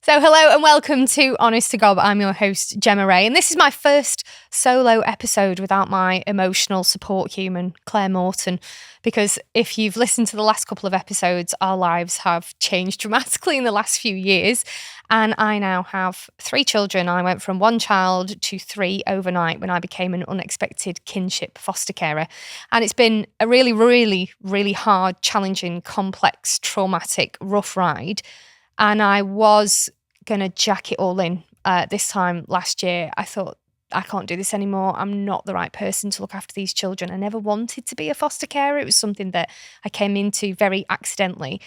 So hello and welcome to Honest to God. I'm your host, Gemma Ray, and this is my first solo episode without my emotional support human, Claire Morton, because if you've listened to the last couple of episodes, our lives have changed dramatically in the last few years, and I now have 3 children. I went from 1 child to 3 overnight when I became an unexpected kinship foster carer, and it's been a really hard, challenging, complex, traumatic, rough ride. And I was going to jack it all in this time last year. I thought, I can't do this anymore. I'm not the right person to look after these children. I never wanted to be a foster carer. It was something that I came into very accidentally,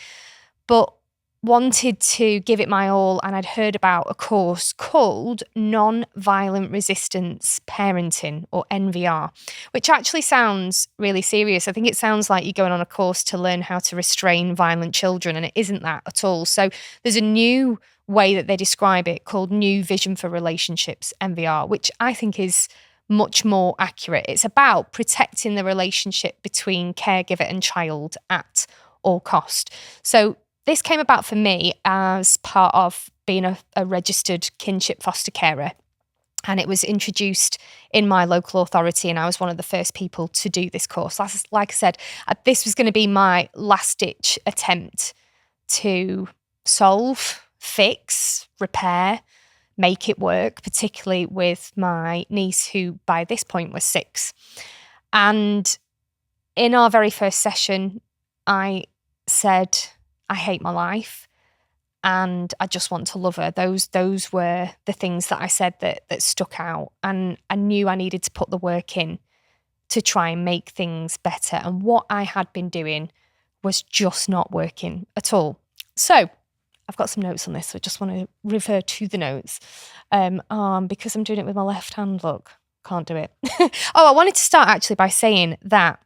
but wanted to give it my all. And I'd heard about a course called Non-Violent Resistance Parenting, or NVR, which actually sounds really serious. I think it sounds like you're going on a course to learn how to restrain violent children, and it isn't that at all. So there's a new way that they describe it called New Vision for Relationships, NVR, which I think is much more accurate. It's about protecting the relationship between caregiver and child at all cost. So this came about for me as part of being a registered kinship foster carer, and it was introduced in my local authority, and I was one of the first people to do this course. Like I said, this was going to be my last-ditch attempt to solve, fix, repair, make it work, particularly with my niece, who by this point was 6. And in our very first session, I said, I hate my life and I just want to love her. Those were the things that I said that stuck out, and I knew I needed to put the work in to try and make things better. And what I had been doing was just not working at all. So I've got some notes on this, so I just want to refer to the notes. Because I'm doing it with my left hand, look, can't do it. I wanted to start actually by saying that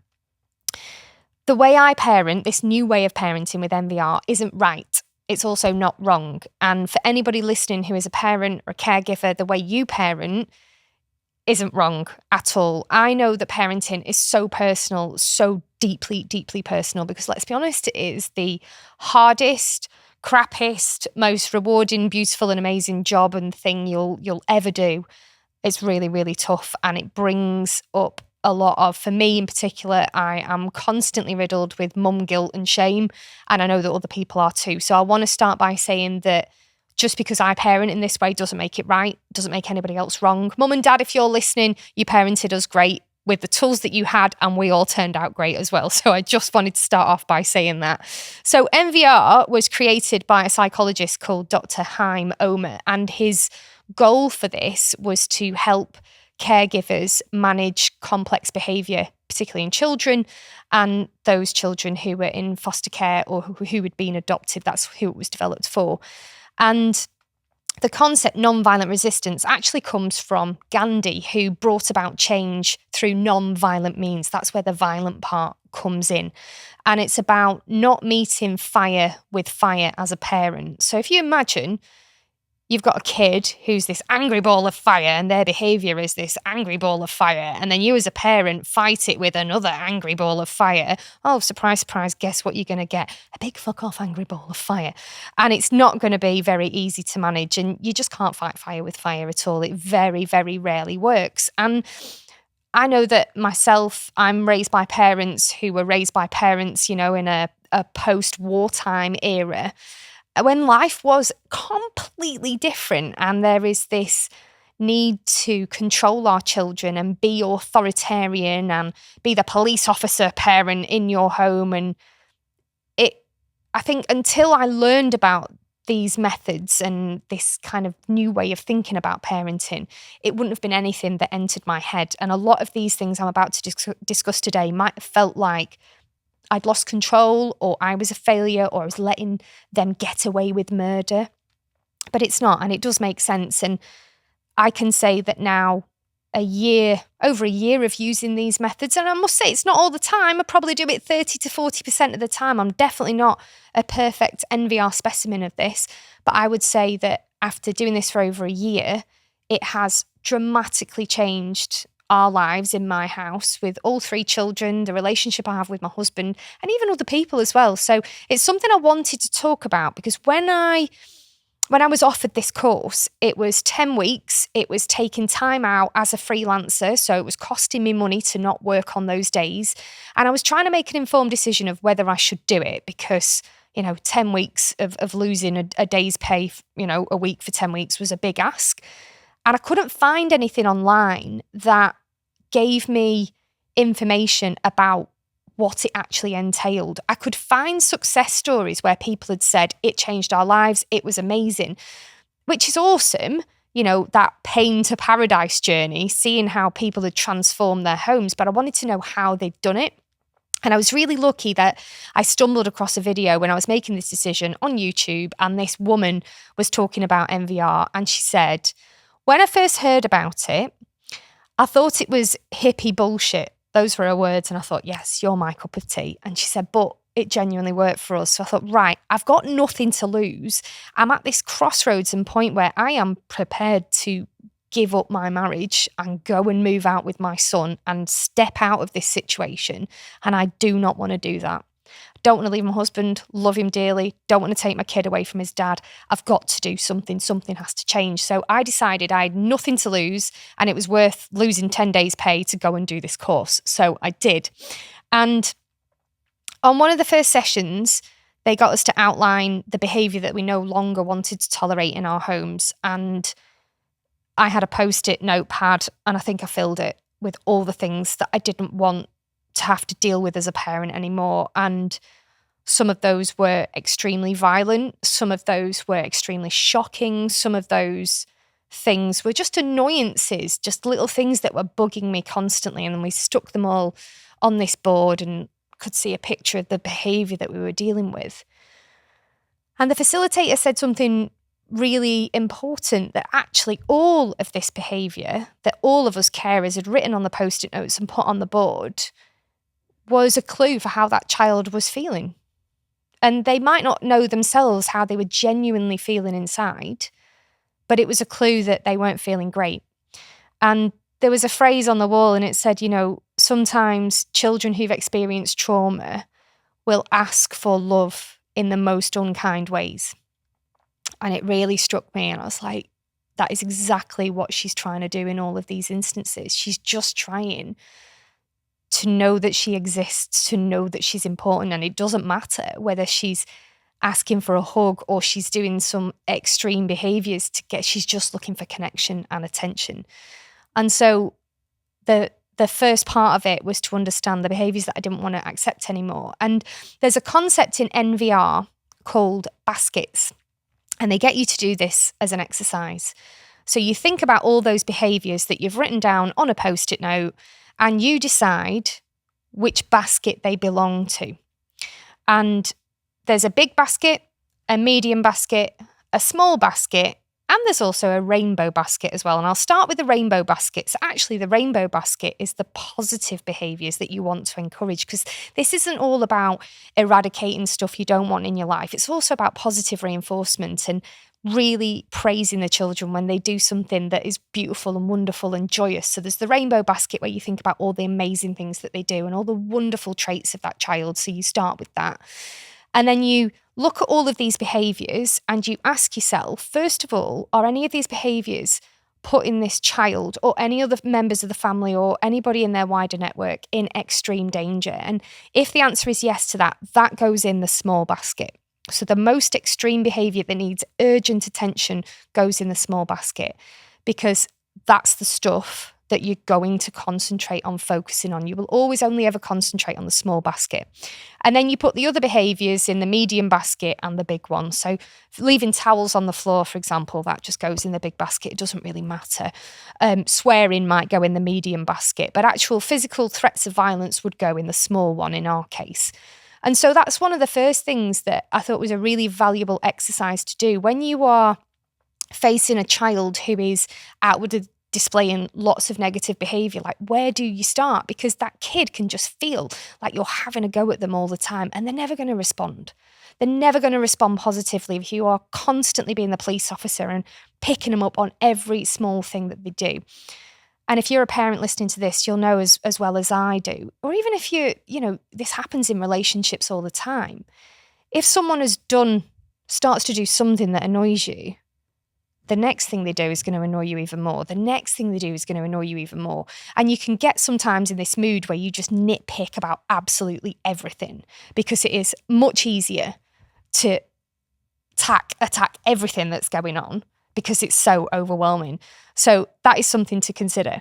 the way I parent, this new way of parenting with NVR, isn't right. It's also not wrong. And for anybody listening who is a parent or a caregiver, the way you parent isn't wrong at all. I know that parenting is so personal, so deeply personal, because let's be honest, it is the hardest, crappiest, most rewarding, beautiful and amazing job and thing you'll ever do. It's really tough, and it brings up a lot of, for me in particular, I am constantly riddled with mum guilt and shame, and I know that other people are too. So I want to start by saying that just because I parent in this way doesn't make it right, doesn't make anybody else wrong. Mum and dad, if you're listening, you parented us great with the tools that you had, and we all turned out great as well. So I just wanted to start off by saying that. So NVR was created by a psychologist called Dr. Haim Omer, and his goal for this was to help caregivers manage complex behaviour, particularly in children, and those children who were in foster care or who had been adopted. That's who it was developed for. And the concept non-violent resistance actually comes from Gandhi, who brought about change through non-violent means. That's where the violent part comes in. And it's about not meeting fire with fire as a parent. So if you imagine you've got a kid who's this angry ball of fire, and their behaviour is this angry ball of fire, and then you as a parent fight it with another angry ball of fire. Oh, surprise, guess what you're going to get? A big fuck off angry ball of fire. And it's not going to be very easy to manage, and you just can't fight fire with fire at all. It very rarely works. And I know that myself, I'm raised by parents who were raised by parents, in a post-wartime era, when life was completely different, and there is this need to control our children and be authoritarian and be the police officer parent in your home. And I think until I learned about these methods and this kind of new way of thinking about parenting, it wouldn't have been anything that entered my head. And a lot of these things I'm about to discuss today might have felt like I'd lost control, or I was a failure, or I was letting them get away with murder. But it's not, and it does make sense. And I can say that now, over a year of using these methods, and I must say it's not all the time. I probably do it 30 to 40% of the time. I'm definitely not a perfect NVR specimen of this, but I would say that after doing this for over a year, it has dramatically changed our lives in my house with all 3 children, the relationship I have with my husband, and even other people as well. So it's something I wanted to talk about, because when I when I was offered this course, it was 10 weeks. It was taking time out as a freelancer. So it was costing me money to not work on those days. And I was trying to make an informed decision of whether I should do it because, 10 weeks of losing a day's pay, a week for 10 weeks was a big ask. And I couldn't find anything online that gave me information about what it actually entailed. I could find success stories where people had said, it changed our lives, it was amazing, which is awesome. That pain to paradise journey, seeing how people had transformed their homes. But I wanted to know how they'd done it. And I was really lucky that I stumbled across a video when I was making this decision on YouTube, and this woman was talking about NVR, and she said, when I first heard about it, I thought it was hippie bullshit. Those were her words. And I thought, yes, you're my cup of tea. And she said, but it genuinely worked for us. So I thought, right, I've got nothing to lose. I'm at this crossroads and point where I am prepared to give up my marriage and go and move out with my son and step out of this situation. And I do not want to do that. Don't want to leave my husband, love him dearly, don't want to take my kid away from his dad. I've got to do something has to change. So I decided I had nothing to lose and it was worth losing 10 days pay to go and do this course. So I did. And on one of the first sessions, they got us to outline the behaviour that we no longer wanted to tolerate in our homes. And I had a post-it notepad and I think I filled it with all the things that I didn't want to have to deal with as a parent anymore. And some of those were extremely violent. Some of those were extremely shocking. Some of those things were just annoyances, just little things that were bugging me constantly. And then we stuck them all on this board and could see a picture of the behaviour that we were dealing with. And the facilitator said something really important, that actually all of this behaviour that all of us carers had written on the post-it notes and put on the board was a clue for how that child was feeling. And they might not know themselves how they were genuinely feeling inside, but it was a clue that they weren't feeling great. And there was a phrase on the wall and it said, sometimes children who've experienced trauma will ask for love in the most unkind ways. And it really struck me. And I was like, that is exactly what she's trying to do in all of these instances. She's just trying to know that she exists, to know that she's important. And it doesn't matter whether she's asking for a hug or she's doing some extreme behaviours she's just looking for connection and attention. And so the first part of it was to understand the behaviours that I didn't want to accept anymore. And there's a concept in NVR called baskets, and they get you to do this as an exercise. So you think about all those behaviours that you've written down on a post-it note, and you decide which basket they belong to. And there's a big basket, a medium basket, a small basket, and there's also a rainbow basket as well. And I'll start with the rainbow basket. So actually the rainbow basket is the positive behaviours that you want to encourage, because this isn't all about eradicating stuff you don't want in your life. It's also about positive reinforcement and really praising the children when they do something that is beautiful and wonderful and joyous. So there's the rainbow basket where you think about all the amazing things that they do and all the wonderful traits of that child. So you start with that. And then you look at all of these behaviours and you ask yourself, first of all, are any of these behaviours putting this child or any other members of the family or anybody in their wider network in extreme danger? And if the answer is yes to that, that goes in the small basket. So the most extreme behaviour that needs urgent attention goes in the small basket, because that's the stuff that you're going to concentrate on focusing on. You will always only ever concentrate on the small basket. And then you put the other behaviours in the medium basket and the big one. So leaving towels on the floor, for example, that just goes in the big basket. It doesn't really matter. Swearing might go in the medium basket, but actual physical threats of violence would go in the small one in our case. And so that's one of the first things that I thought was a really valuable exercise to do when you are facing a child who is outwardly displaying lots of negative behaviour. Like, where do you start? Because that kid can just feel like you're having a go at them all the time and they're never going to respond. They're never going to respond positively if you are constantly being the police officer and picking them up on every small thing that they do. And if you're a parent listening to this, you'll know as well as I do, or even if this happens in relationships all the time. If someone has done starts to do something that annoys you, the next thing they do is going to annoy you even more. The next thing they do is going to annoy you even more. And you can get sometimes in this mood where you just nitpick about absolutely everything, because it is much easier to attack everything that's going on because it's so overwhelming. So that is something to consider.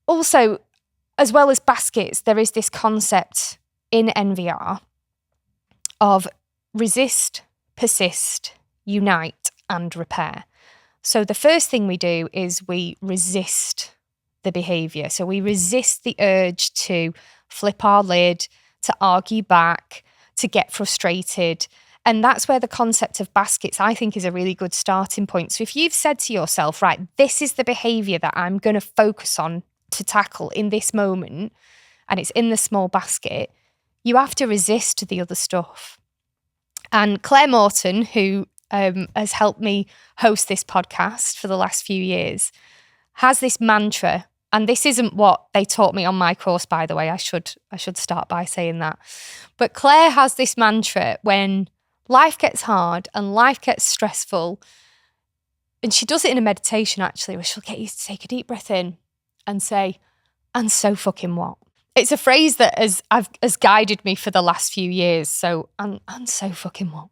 Also, as well as baskets, there is this concept in NVR of resist, persist, unite, and repair. So the first thing we do is we resist the behaviour. So we resist the urge to flip our lid, to argue back, to get frustrated. And that's where the concept of baskets, I think, is a really good starting point. So if you've said to yourself, right, this is the behaviour that I'm going to focus on to tackle in this moment, and it's in the small basket, you have to resist the other stuff. And Claire Morton, who has helped me host this podcast for the last few years, has this mantra. And this isn't what they taught me on my course, by the way. I should start by saying that. But Claire has this mantra when life gets hard and life gets stressful. And she does it in a meditation, actually, where she'll get you to take a deep breath in and say, and so fucking what? It's a phrase that has guided me for the last few years. So, and so fucking what?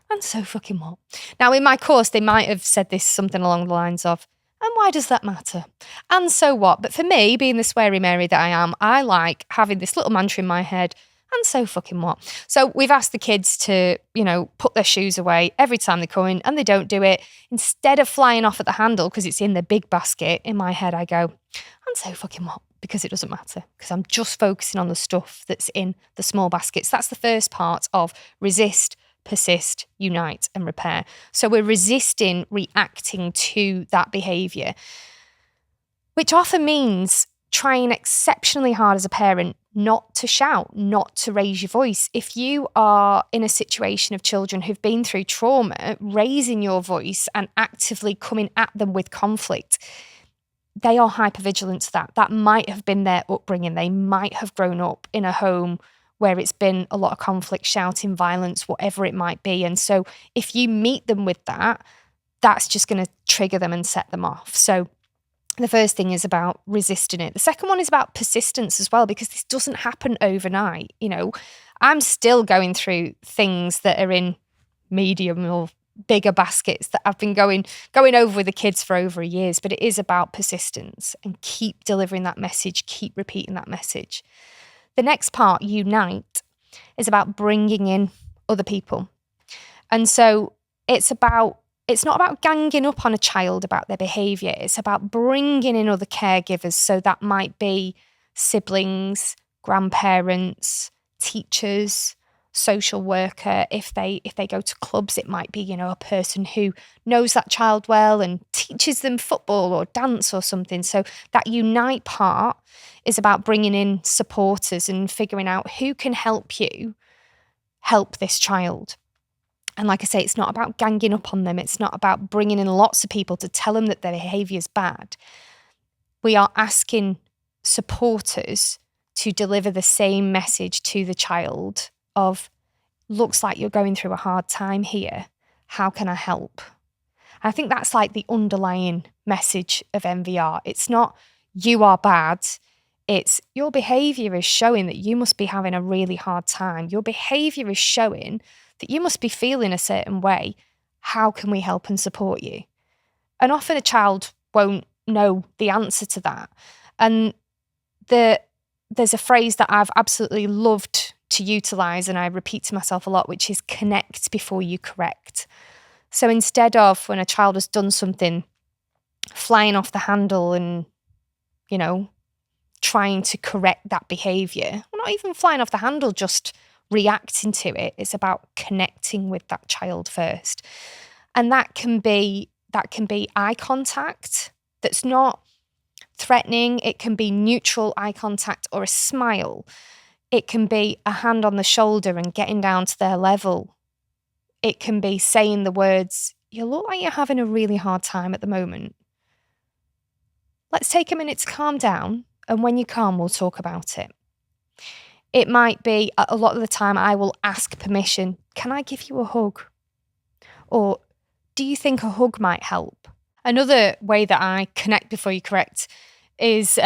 And so fucking what? Now, in my course, they might have said this something along the lines of, and why does that matter? And so what? But for me, being the sweary Mary that I am, I like having this little mantra in my head, and so fucking what? So we've asked the kids to, put their shoes away every time they come in, and they don't do it. Instead of flying off at the handle because it's in the big basket, in my head I go, and so fucking what? Because it doesn't matter, because I'm just focusing on the stuff that's in the small baskets. That's the first part of resist, persist, unite, and repair. So we're resisting reacting to that behaviour, which often means trying exceptionally hard as a parent not to shout, not to raise your voice. If you are in a situation of children who've been through trauma, raising your voice and actively coming at them with conflict, they are hypervigilant to that. That might have been their upbringing. They might have grown up in a home where it's been a lot of conflict, shouting, violence, whatever it might be. And so if you meet them with that, that's just going to trigger them and set them off. So the first thing is about resisting it. The second one is about persistence as well, because this doesn't happen overnight. I'm still going through things that are in medium or bigger baskets that I've been going over with the kids for over a year. But it is about persistence and keep delivering that message, keep repeating that message. The next part, unite, is about bringing in other people. And so it's not about ganging up on a child about their behaviour. It's about bringing in other caregivers. So that might be siblings, grandparents, teachers, social worker. If they go to clubs, it might be, a person who knows that child well and teaches them football or dance or something. So that unite part is about bringing in supporters and figuring out who can help you help this child. And like I say, it's not about ganging up on them. It's not about bringing in lots of people to tell them that their behaviour is bad. We are asking supporters to deliver the same message to the child of, looks like you're going through a hard time here. How can I help? I think that's like the underlying message of NVR. It's not you are bad. It's your behaviour is showing that you must be having a really hard time. Your behaviour is showing that you must be feeling a certain way. How can we help and support you? And often a child won't know the answer to that. And there's a phrase that I've absolutely loved to utilise, and I repeat to myself a lot, which is connect before you correct. So instead of when a child has done something, flying off the handle and, trying to correct that behaviour, well, not even flying off the handle, just reacting to it. It's about connecting with that child first. And that can be eye contact that's not threatening. It can be neutral eye contact or a smile. It can be a hand on the shoulder and getting down to their level. It can be saying the words, you look like you're having a really hard time at the moment. Let's take a minute to calm down, and when you calm, we'll talk about it. it might be a lot of the time I will ask permission. Can I give you a hug? Or do you think a hug might help? Another way that I connect before you correct is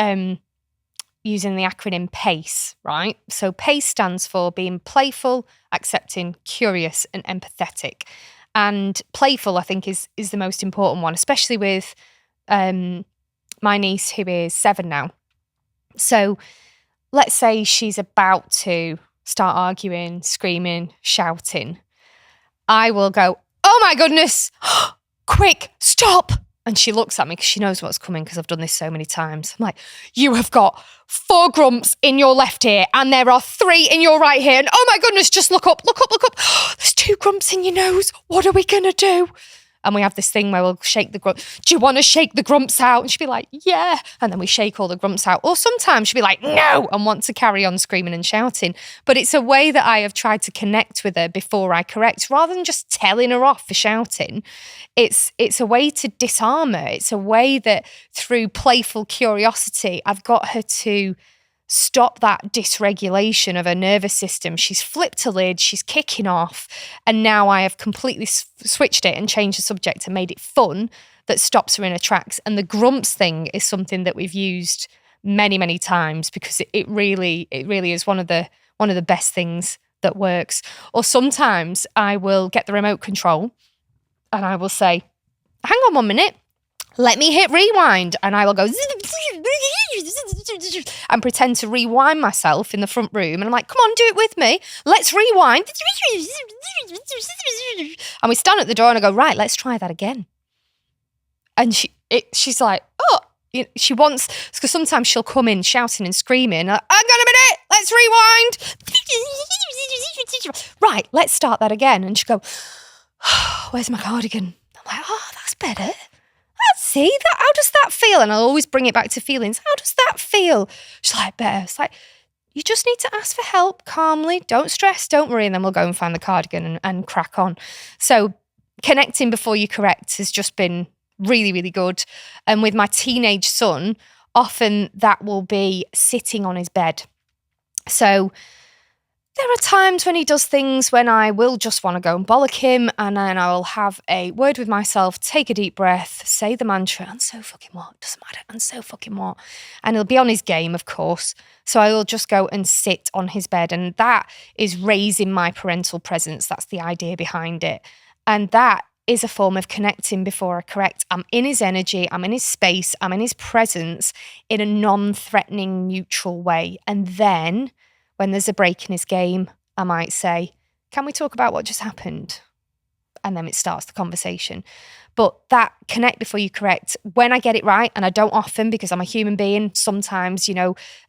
using the acronym PACE, right? So PACE stands for being playful, accepting, curious, and empathetic. And playful, I think, is the most important one, especially with my niece who is 7 now. So let's say she's about to start arguing, screaming, shouting. I will go, oh my goodness, quick, stop. And she looks at me because she knows what's coming because I've done this so many times. I'm like, you have got 4 grumps in your left ear and there are 3 in your right ear. And oh my goodness, just look up. There's 2 grumps in your nose. What are we going to do? And we have this thing where we'll shake the grumps. Do you want to shake the grumps out? And she'll be like, yeah. And then we shake all the grumps out. Or sometimes she'll be like, no, and want to carry on screaming and shouting. But it's a way that I have tried to connect with her before I correct, rather than just telling her off for shouting. It's a way to disarm her. It's a way that through playful curiosity, I've got her to stop that dysregulation of her nervous system. She's flipped a lid, she's kicking off, and now I have completely switched it and changed the subject and made it fun that stops her in her tracks. And the grumps thing is something that we've used many, many times because it really is one of the best things that works. Or sometimes I will get the remote control and I will say, hang on 1 minute, let me hit rewind, and I will go and pretend to rewind myself in the front room. And I'm like, come on, do it with me. Let's rewind. And we stand at the door and I go, right, let's try that again. And she's like, oh, she wants, because sometimes she'll come in shouting and screaming. Hang on a minute, let's rewind. Right, let's start that again. And she'll go, oh, where's my cardigan? I'm like, oh, that's better. See that? How does that feel? And I'll always bring it back to feelings. How does that feel? She's like, better. It's like, you just need to ask for help calmly. Don't stress, don't worry. And then we'll go and find the cardigan and crack on. So connecting before you correct has just been really, really good. And with my teenage son, often that will be sitting on his bed. So there are times when he does things when I will just want to go and bollock him, and then I will have a word with myself, take a deep breath, say the mantra, and so fucking what? Doesn't matter, and so fucking what? And he'll be on his game, of course. So I will just go and sit on his bed, and that is raising my parental presence. That's the idea behind it. And that is a form of connecting before I correct. I'm in his energy, I'm in his space, I'm in his presence in a non-threatening, neutral way. And then when there's a break in his game, I might say, can we talk about what just happened? And then it starts the conversation. But that connect before you correct, when I get it right, and I don't often because I'm a human being, sometimes,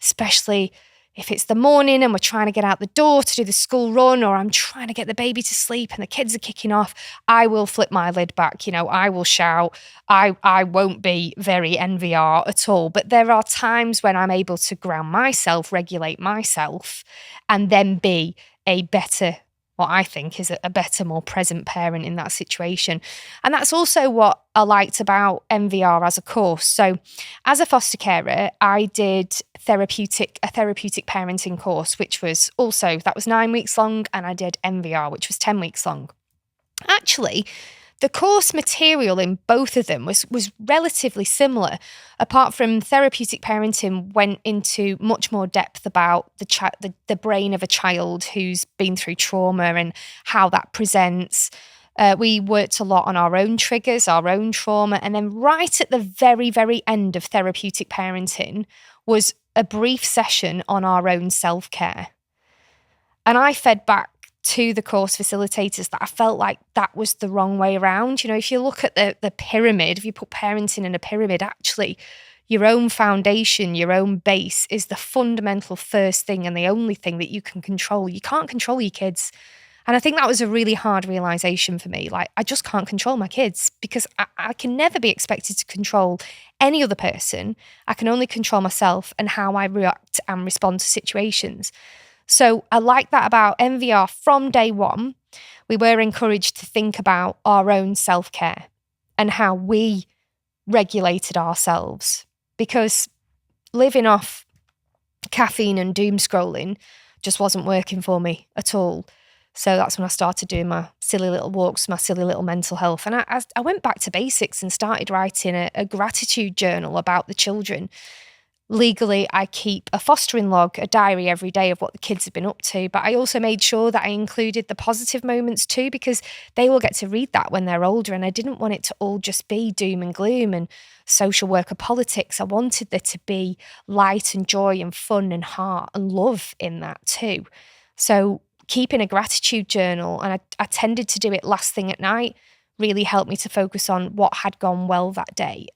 especially if it's the morning and we're trying to get out the door to do the school run, or I'm trying to get the baby to sleep and the kids are kicking off, I will flip my lid back. I will shout. I won't be very NVR at all. But there are times when I'm able to ground myself, regulate myself, and then be a better, what I think is a better, more present parent in that situation. And that's also what I liked about NVR as a course. So as a foster carer, I did a therapeutic parenting course, which was also, that was 9 weeks long, and I did NVR, which was 10 weeks long. Actually, the course material in both of them was relatively similar, apart from therapeutic parenting went into much more depth about the brain of a child who's been through trauma and how that presents. We worked a lot on our own triggers, our own trauma, and then right at the very, very end of therapeutic parenting was a brief session on our own self-care. And I fed back to the course facilitators that I felt like that was the wrong way around. If you look at the pyramid, if you put parenting in a pyramid, actually, your own foundation, your own base is the fundamental first thing and the only thing that you can control. You can't control your kids. And I think that was a really hard realization for me. Like, I just can't control my kids because I can never be expected to control any other person. I can only control myself and how I react and respond to situations. So I like that about NVR from day one. We were encouraged to think about our own self-care and how we regulated ourselves, because living off caffeine and doom scrolling just wasn't working for me at all. So that's when I started doing my silly little walks, my silly little mental health. And I went back to basics and started writing a gratitude journal about the children. Legally, I keep a fostering log, a diary every day of what the kids have been up to. But I also made sure that I included the positive moments too, because they will get to read that when they're older. And I didn't want it to all just be doom and gloom and social worker politics. I wanted there to be light and joy and fun and heart and love in that too. So keeping a gratitude journal, and I tended to do it last thing at night, really helped me to focus on what had gone well that day.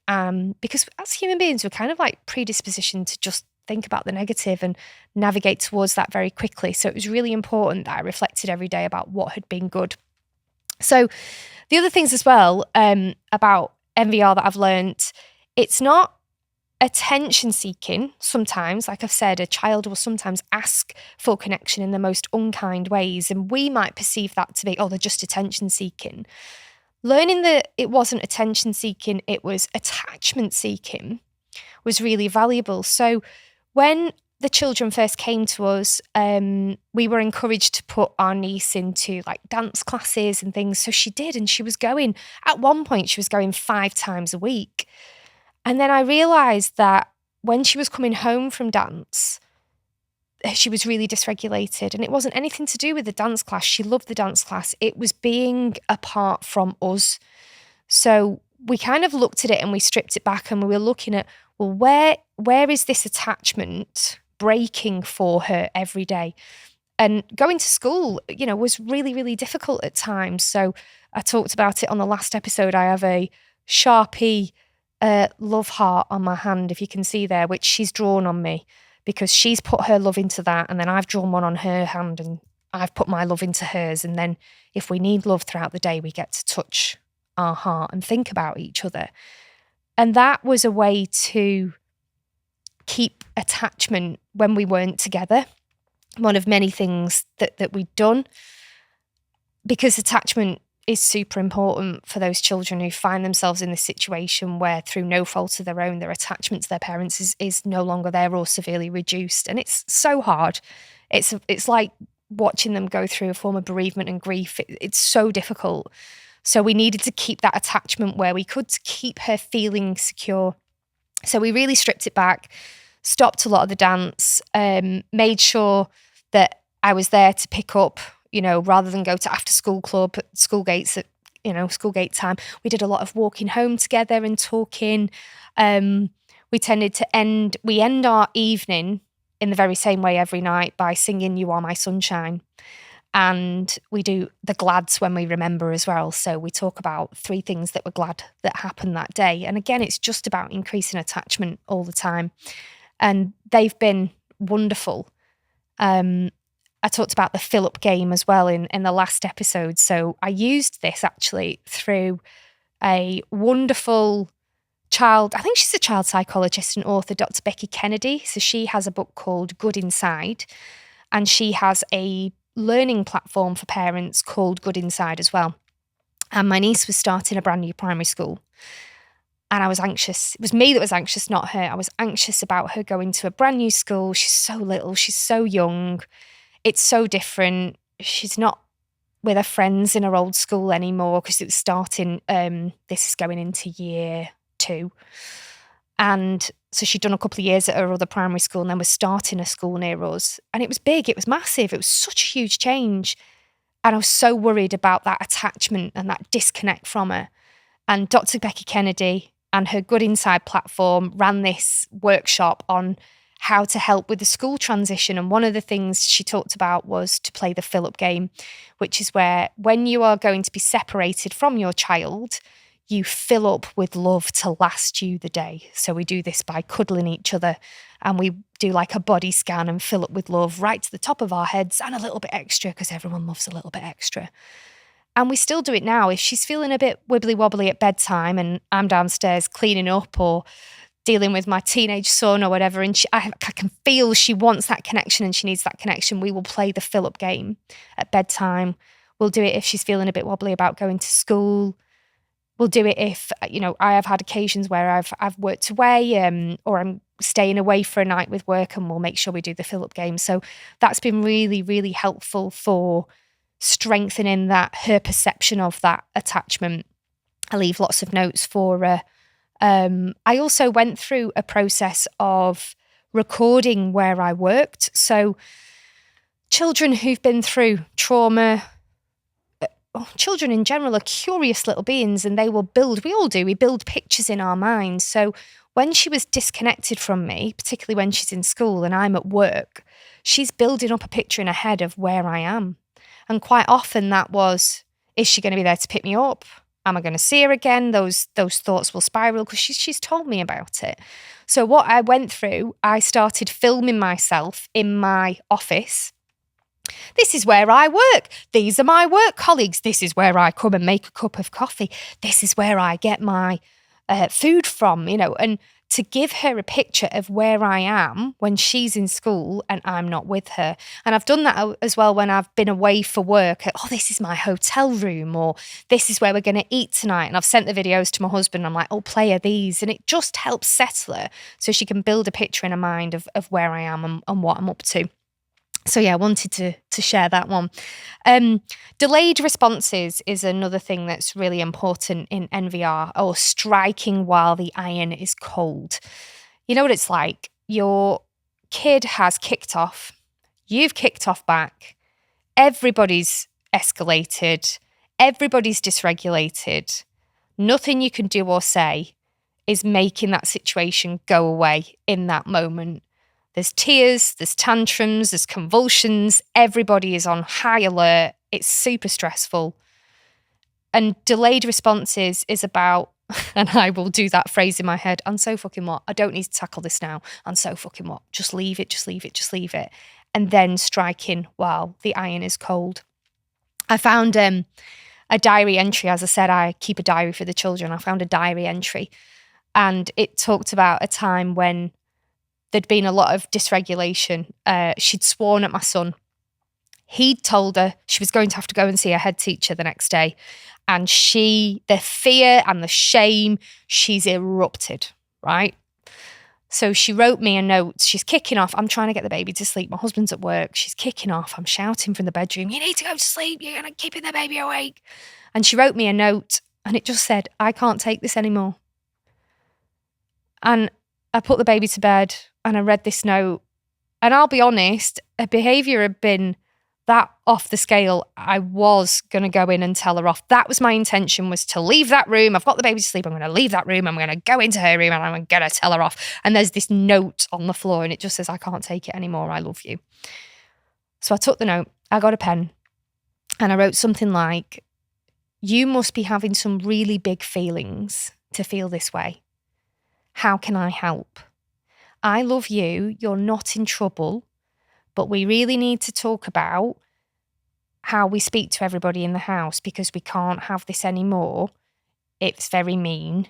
Because as human beings, we're kind of like predispositioned to just think about the negative and navigate towards that very quickly. So it was really important that I reflected every day about what had been good. So the other things as well about NVR that I've learned, it's not attention seeking. Sometimes, like I've said, a child will sometimes ask for connection in the most unkind ways. And we might perceive that to be, oh, they're just attention seeking. Learning that it wasn't attention seeking, it was attachment seeking, was really valuable. So when the children first came to us, we were encouraged to put our niece into like dance classes and things. So she did, and she was going, at one point, she was going 5 times a week. And then I realised that when she was coming home from dance, she was really dysregulated. And it wasn't anything to do with the dance class. She loved the dance class. It was being apart from us. So we kind of looked at it and we stripped it back, and we were looking at, well, where is this attachment breaking for her every day? And going to school, was really, really difficult at times. So I talked about it on the last episode. I have a Sharpie love heart on my hand, if you can see there, which she's drawn on me because she's put her love into that. And then I've drawn one on her hand and I've put my love into hers. And then if we need love throughout the day, we get to touch our heart and think about each other. And that was a way to keep attachment when we weren't together. One of many things that we'd done, because attachment is super important for those children who find themselves in this situation where, through no fault of their own, their attachment to their parents is no longer there or severely reduced. And it's so hard. It's like watching them go through a form of bereavement and grief. It's so difficult. So we needed to keep that attachment where we could, to keep her feeling secure. So we really stripped it back, stopped a lot of the dance, made sure that I was there to pick up, rather than go to after school club at school gates at, school gate time. We did a lot of walking home together and talking. We tended to end our evening in the very same way every night by singing You Are My Sunshine. And we do the glads when we remember as well. So we talk about 3 things that we're glad that happened that day. And again, it's just about increasing attachment all the time. And they've been wonderful. I talked about the fill-up game as well in the last episode. So I used this actually through a wonderful I think she's a child psychologist and author, Dr. Becky Kennedy. So she has a book called Good Inside, and she has a learning platform for parents called Good Inside as well. And my niece was starting a brand new primary school. And I was anxious. It was me that was anxious, not her. I was anxious about her going to a brand new school. She's so little. She's so young. It's so different. She's not with her friends in her old school anymore because it was starting, this is going into year 2. And so she'd done a couple of years at her other primary school and then was starting a school near us. And it was big. It was massive. It was such a huge change. And I was so worried about that attachment and that disconnect from her. And Dr. Becky Kennedy and her Good Inside platform ran this workshop on how to help with the school transition. And one of the things she talked about was to play the fill-up game, which is where when you are going to be separated from your child, you fill up with love to last you the day. So we do this by cuddling each other, and we do like a body scan and fill up with love right to the top of our heads and a little bit extra, because everyone loves a little bit extra. And we still do it now. If she's feeling a bit wibbly wobbly at bedtime and I'm downstairs cleaning up or dealing with my teenage son or whatever, and I can feel she wants that connection and she needs that connection, we will play the fill-up game at bedtime. We'll do it if she's feeling a bit wobbly about going to school. We'll do it if, I have had occasions where I've worked away, or I'm staying away for a night with work, and we'll make sure we do the fill-up game. So that's been really, really helpful for strengthening her perception of that attachment. I leave lots of notes for her. I also went through a process of recording where I worked. So children who've been through trauma, children in general are curious little beings, and we build pictures in our minds. So when she was disconnected from me, particularly when she's in school and I'm at work, she's building up a picture in her head of where I am. And quite often that was, is she going to be there to pick me up? Am I going to see her again? Those thoughts will spiral because she's told me about it. So what I went through, I started filming myself in my office. This is where I work. These are my work colleagues. This is where I come and make a cup of coffee. This is where I get my food from, and to give her a picture of where I am when she's in school and I'm not with her. And I've done that as well when I've been away for work. This is my hotel room, or this is where we're going to eat tonight. And I've sent the videos to my husband. I'm like, play her these. And it just helps settle her so she can build a picture in her mind of where I am and what I'm up to. So yeah, I wanted to share that one. Delayed responses is another thing that's really important in NVR, or striking while the iron is cold. You know what it's like? Your kid has kicked off. You've kicked off back. Everybody's escalated. Everybody's dysregulated. Nothing you can do or say is making that situation go away in that moment. There's tears, there's tantrums, there's convulsions. Everybody is on high alert. It's super stressful. And delayed responses is about, and I will do that phrase in my head, I'm so fucking what? I don't need to tackle this now. I'm so fucking what? Just leave it, just leave it, just leave it. And then striking while the iron is cold. I found a diary entry. As I said, I keep a diary for the children. I found a diary entry, and it talked about a time when there'd been a lot of dysregulation. She'd sworn at my son. He'd told her she was going to have to go and see her head teacher the next day. And the fear and the shame, she's erupted, right? So she wrote me a note. She's kicking off. I'm trying to get the baby to sleep. My husband's at work. She's kicking off. I'm shouting from the bedroom, you need to go to sleep. You're going to keep the baby awake. And she wrote me a note, and it just said, I can't take this anymore. And I put the baby to bed, and I read this note, and I'll be honest, her behaviour had been that off the scale. I was going to go in and tell her off. That was my intention, was to leave that room. I've got the baby to sleep. I'm going to leave that room. I'm going to go into her room, and I'm going to tell her off. And there's this note on the floor, and it just says, I can't take it anymore. I love you. So I took the note, I got a pen, and I wrote something like, you must be having some really big feelings to feel this way. How can I help? I love you. You're not in trouble, but we really need to talk about how we speak to everybody in the house, because we can't have this anymore. It's very mean.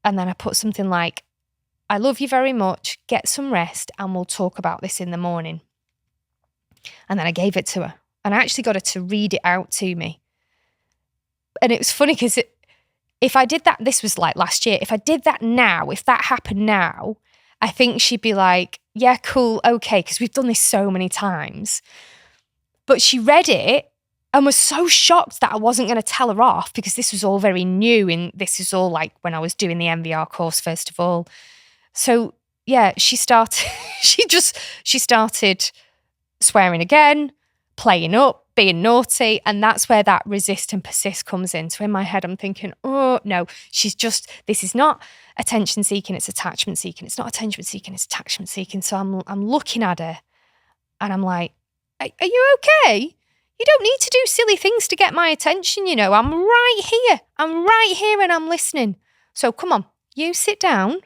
And then I put something like, I love you very much. Get some rest and we'll talk about this in the morning. And then I gave it to her, and I actually got her to read it out to me. And it was funny because if I did that, this was like last year, if I did that now, if that happened now, I think she'd be like, yeah, cool, okay, because we've done this so many times. But she read it and was so shocked that I wasn't going to tell her off, because this was all very new, and this is all like when I was doing the NVR course, first of all. So yeah, she started swearing again, playing up, being naughty, and that's where that resist and persist comes in. So in my head, I'm thinking, oh no, this is not attention seeking, it's attachment seeking. It's not attention seeking, it's attachment seeking. So I'm looking at her, and I'm like, are you okay? You don't need to do silly things to get my attention, I'm right here. And I'm listening. So come on, you sit down.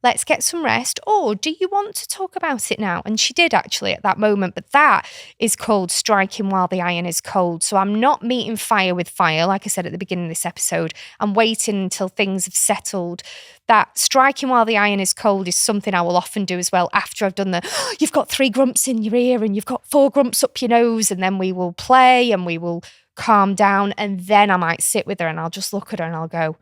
Let's get some rest. Or do you want to talk about it now? And she did actually at that moment. But that is called striking while the iron is cold. So I'm not meeting fire with fire, like I said at the beginning of this episode. I'm waiting until things have settled. That striking while the iron is cold is something I will often do as well after I've done you've got 3 grumps in your ear and you've got 4 grumps up your nose. And then we will play and we will calm down, and then I might sit with her and I'll just look at her and I'll go,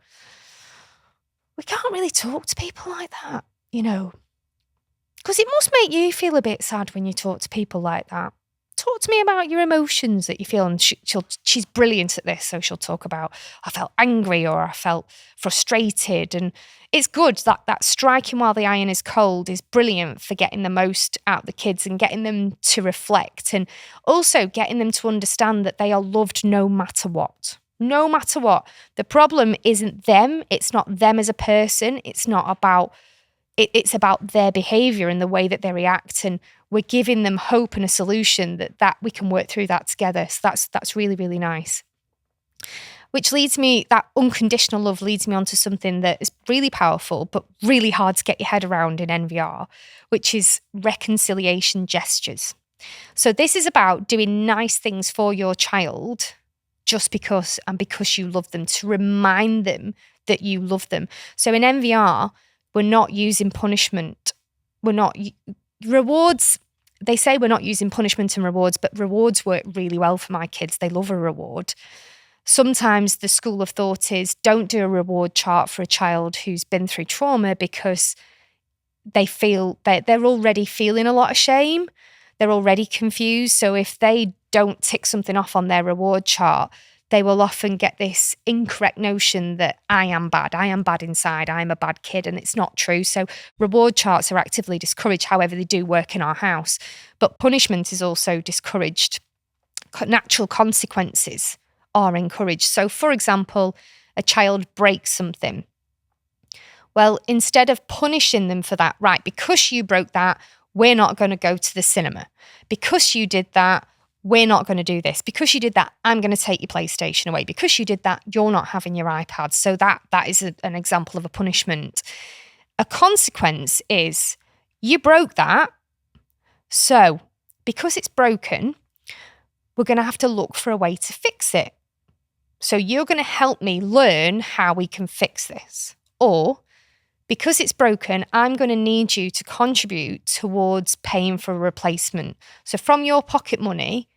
we can't really talk to people like that, because it must make you feel a bit sad when you talk to people like that. Talk to me about your emotions that you feel. And she's brilliant at this. So she'll talk about, I felt angry or I felt frustrated. And it's good that striking while the iron is cold is brilliant for getting the most out of the kids and getting them to reflect, and also getting them to understand that they are loved no matter what. No matter what. The problem isn't them. It's not them as a person. It's not about it's about their behavior and the way that they react, and we're giving them hope and a solution that we can work through that together. So that's really, really nice. Which leads me, that unconditional love leads me on to something that is really powerful, but really hard to get your head around in NVR, which is reconciliation gestures. So this is about doing nice things for your child just because you love them, to remind them that you love them. So in NVR, we're not using punishment. Rewards, they say we're not using punishment and rewards, but rewards work really well for my kids. They love a reward. Sometimes the school of thought is don't do a reward chart for a child who's been through trauma, because they feel that they're already feeling a lot of shame. They're already confused. So if they don't tick something off on their reward chart, they will often get this incorrect notion that I am bad inside, I'm a bad kid, and it's not true. So reward charts are actively discouraged, however they do work in our house. But punishment is also discouraged. Natural consequences are encouraged. So for example, a child breaks something. Well, instead of punishing them for that, right, because you broke that, we're not going to go to the cinema. Because you did that, we're not going to do this. Because you did that, I'm going to take your PlayStation away. Because you did that, you're not having your iPad. So that is an example of a punishment. A consequence is you broke that. So because it's broken, we're going to have to look for a way to fix it. So you're going to help me learn how we can fix this. Or because it's broken, I'm going to need you to contribute towards paying for a replacement. So from your pocket money,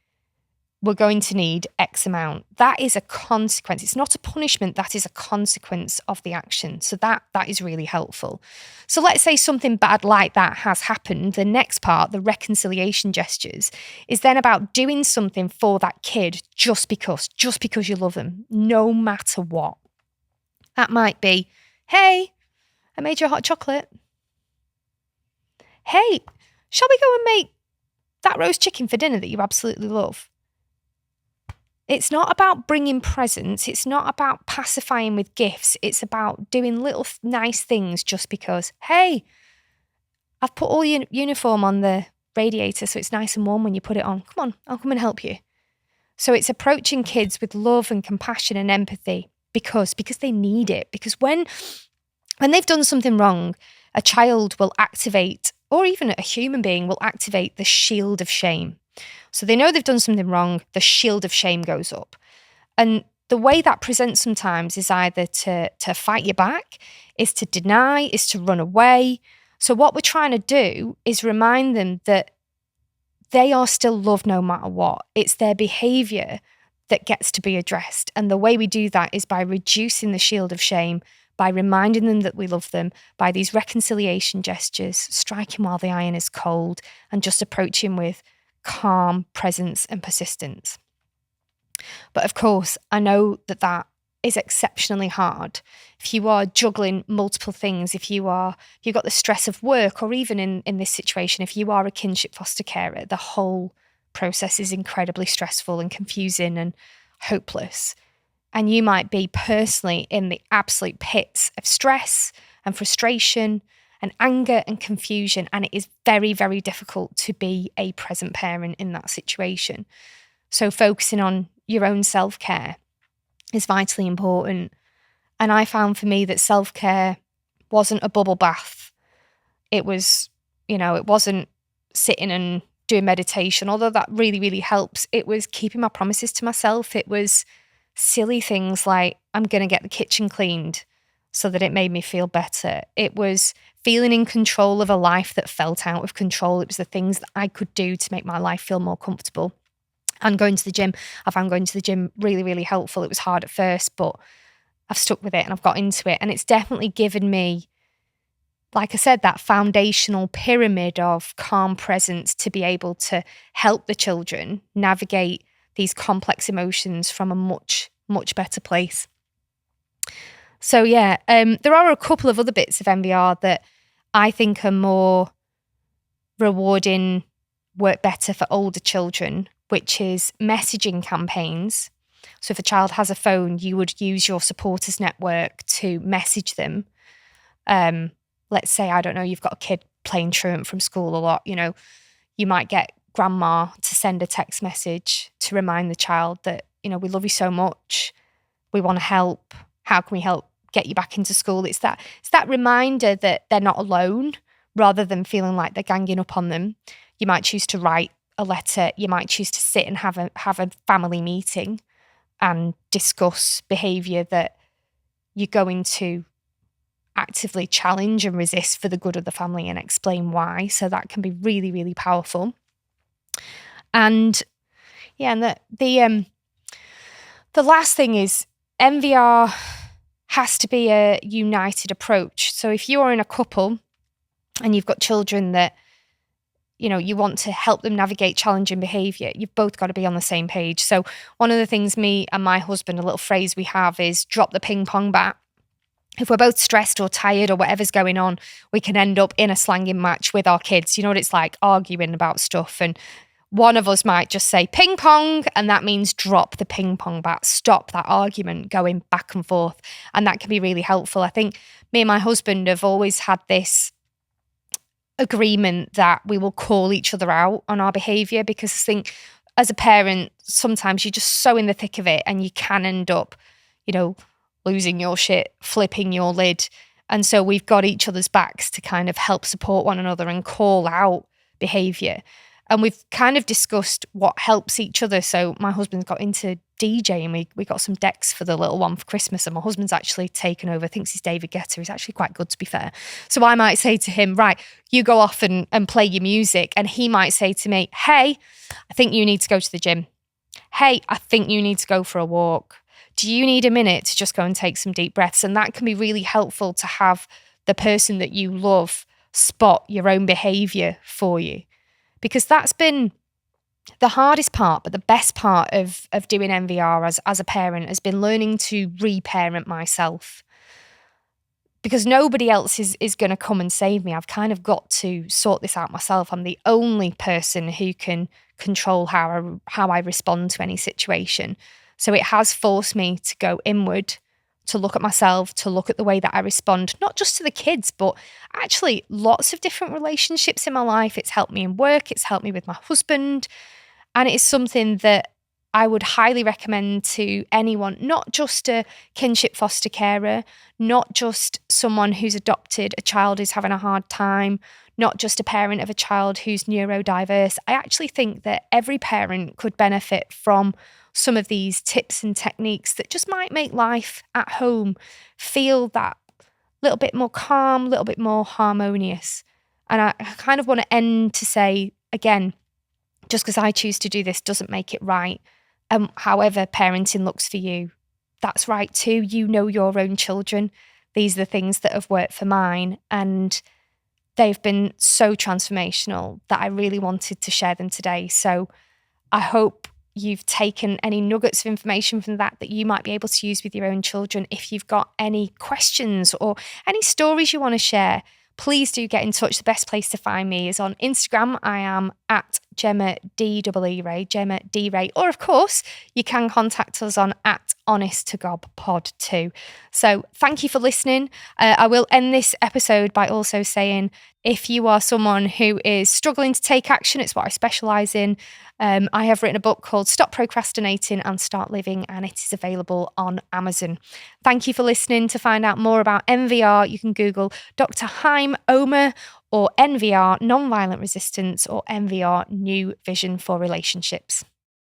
we're going to need X amount. That is a consequence. It's not a punishment. That is a consequence of the action. So that is really helpful. So let's say something bad like that has happened. The next part, the reconciliation gestures, is then about doing something for that kid just because you love them, no matter what. That might be, hey, I made you a hot chocolate. Hey, shall we go and make that roast chicken for dinner that you absolutely love? It's not about bringing presents. It's not about pacifying with gifts. It's about doing little nice things just because, hey, I've put all your uniform on the radiator so it's nice and warm when you put it on. Come on, I'll come and help you. So it's approaching kids with love and compassion and empathy because they need it. Because when they've done something wrong, a child will activate, or even a human being will activate the shield of shame. So they know they've done something wrong, the shield of shame goes up. And the way that presents sometimes is either to fight you back, is to deny, is to run away. So what we're trying to do is remind them that they are still loved no matter what. It's their behavior that gets to be addressed. And the way we do that is by reducing the shield of shame, by reminding them that we love them, by these reconciliation gestures, striking while the iron is cold, and just approaching with calm presence and persistence. But of course, I know that is exceptionally hard. If you are juggling multiple things, if you've got the stress of work, or even in this situation, if you are a kinship foster carer, the whole process is incredibly stressful and confusing and hopeless. And you might be personally in the absolute pits of stress and frustration and anger and confusion. And it is very, very difficult to be a present parent in that situation. So focusing on your own self-care is vitally important. And I found for me that self-care wasn't a bubble bath. It was, it wasn't sitting and doing meditation, although that really, really helps. It was keeping my promises to myself. It was silly things like, I'm going to get the kitchen cleaned so that it made me feel better. It was feeling in control of a life that felt out of control. It was the things that I could do to make my life feel more comfortable. And going to the gym, I found going to the gym really, really helpful. It was hard at first, but I've stuck with it and I've got into it. And it's definitely given me, like I said, that foundational pyramid of calm presence to be able to help the children navigate these complex emotions from a much, much better place. So yeah, there are a couple of other bits of NVR that I think are more rewarding, work better for older children, which is messaging campaigns. So if a child has a phone, you would use your supporters network to message them. Let's say, I don't know, you've got a kid playing truant from school a lot, you might get grandma to send a text message to remind the child that, we love you so much. We want to help. How can we help get you back into school? It's that reminder that they're not alone, rather than feeling like they're ganging up on them. You might choose to write a letter. You might choose to sit and have a family meeting and discuss behaviour that you're going to actively challenge and resist for the good of the family and explain why. So that can be really, really powerful. And yeah, and the last thing is NVR has to be a united approach. So if you are in a couple and you've got children that, you want to help them navigate challenging behaviour, you've both got to be on the same page. So one of the things me and my husband, a little phrase we have is drop the ping pong bat. If we're both stressed or tired or whatever's going on, we can end up in a slanging match with our kids. You know what it's like, arguing about stuff. And one of us might just say ping pong, and that means drop the ping pong bat, stop that argument going back and forth. And that can be really helpful. I think me and my husband have always had this agreement that we will call each other out on our behaviour, because I think as a parent, sometimes you're just so in the thick of it and you can end up, losing your shit, flipping your lid. And so we've got each other's backs to kind of help support one another and call out behaviour. And we've kind of discussed what helps each other. So my husband's got into DJing. We got some decks for the little one for Christmas, and my husband's actually taken over, thinks he's David Guetta. He's actually quite good, to be fair. So I might say to him, right, you go off and play your music. And he might say to me, hey, I think you need to go to the gym. Hey, I think you need to go for a walk. Do you need a minute to just go and take some deep breaths? And that can be really helpful to have the person that you love spot your own behaviour for you. Because that's been the hardest part, but the best part of doing NVR as a parent has been learning to reparent myself. Because nobody else is going to come and save me. I've kind of got to sort this out myself. I'm the only person who can control how I respond to any situation. So it has forced me to go inward, to look at myself, to look at the way that I respond, not just to the kids, but actually lots of different relationships in my life. It's helped me in work, it's helped me with my husband. And it's something that I would highly recommend to anyone, not just a kinship foster carer, not just someone who's adopted a child who's having a hard time, not just a parent of a child who's neurodiverse. I actually think that every parent could benefit from some of these tips and techniques that just might make life at home feel that little bit more calm, a little bit more harmonious. And I kind of want to end to say, again, just because I choose to do this doesn't make it right. However parenting looks for you, that's right too. You know your own children. These are the things that have worked for mine, and they've been so transformational that I really wanted to share them today. So I hope you've taken any nuggets of information from that you might be able to use with your own children. If you've got any questions or any stories you want to share, please do get in touch. The best place to find me is on Instagram. I am at Gemma D. Ray, Gemma D. Ray. Or of course, you can contact us on at Honest to God Pod too. So thank you for listening. I will end this episode by also saying, if you are someone who is struggling to take action, it's what I specialise in. I have written a book called Stop Procrastinating and Start Living, and it is available on Amazon. Thank you for listening. To find out more about NVR, you can Google Dr. Haim Omer or NVR Nonviolent Resistance or NVR New Vision for Relationships.